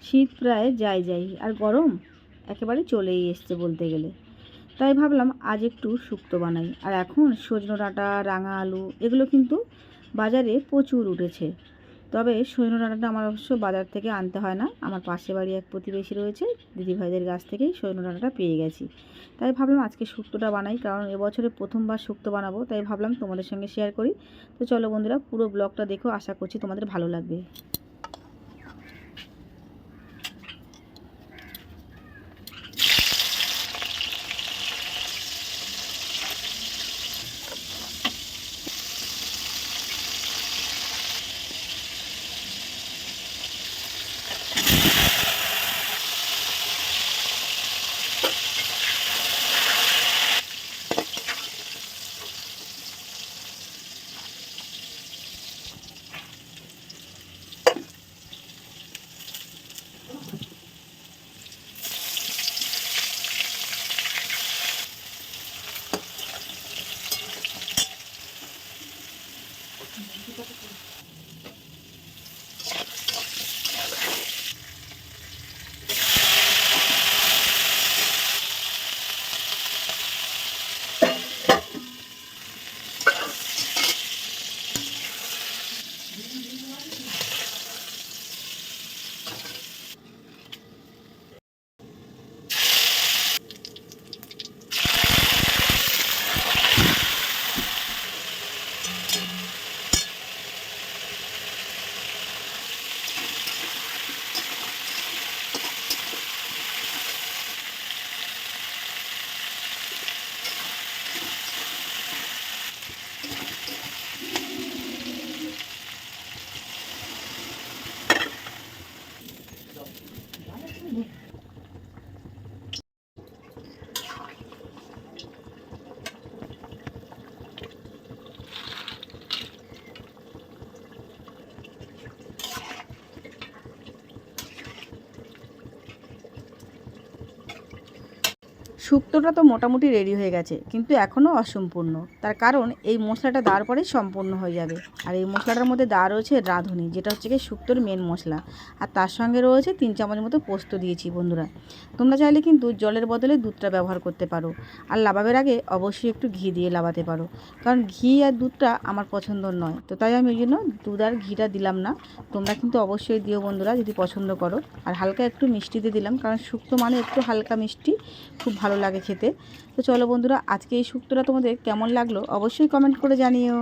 শীত প্রায় যাই আর গরম একেবারে চলেই এসছে বলতে গেলে। তাই ভাবলাম আজ একটু শুক্তো বানাই। আর এখন সজনে ডাঁটা, রাঙা আলু এগুলো কিন্তু বাজারে প্রচুর উঠেছে। তবে সজনে ডাঁটাটা আমার অবশ্য বাজার থেকে আনতে হয় না, আমার পাশে বাড়ি এক প্রতিবেশী রয়েছে, দিদিভাইদের গাছ থেকেই সজনে ডাঁটাটা পেয়ে গেছি। তাই ভাবলাম আজকে শুক্তোটা বানাই, কারণ এবছরে প্রথমবার শুক্তো বানাবো, তাই ভাবলাম তোমাদের সঙ্গে শেয়ার করি। তো চলো বন্ধুরা, পুরো ব্লগটা দেখো, আশা করছি তোমাদের ভালো লাগবে। শুক্তোটা তো মোটামুটি রেডি হয়ে গেছে, কিন্তু এখনও অসম্পূর্ণ। তার কারণ এই মশলাটা দেওয়ার পরেই সম্পূর্ণ হয়ে যাবে। আর এই মশলাটার মধ্যে দেওয়া রয়েছে রাঁধুনি, যেটা হচ্ছে কি শুক্তোর মেন মশলা। আর তার সঙ্গে রয়েছে 3 চামচ মতো পোস্ত দিয়েছি বন্ধুরা। তোমরা চাইলে কিন্তু জলের বদলে দুধটা ব্যবহার করতে পারো। আর লাবাবের আগে অবশ্যই একটু ঘি দিয়ে লাবাতে পারো, কারণ ঘি আর দুধটা আমার পছন্দর নয়, তো তাই আমি ওই জন্য দুধ আর ঘিটা দিলাম না। তোমরা কিন্তু অবশ্যই দিও বন্ধুরা, যদি পছন্দ করো। আর হালকা একটু মিষ্টি দিয়ে দিলাম, কারণ শুক্তো মানে একটু হালকা মিষ্টি খুব ভালো লাগে খেতে। তো চলো বন্ধুরা, আজকে এই শুক্তোটা তোমাদের কেমন লাগলো অবশ্যই কমেন্ট করে জানিও।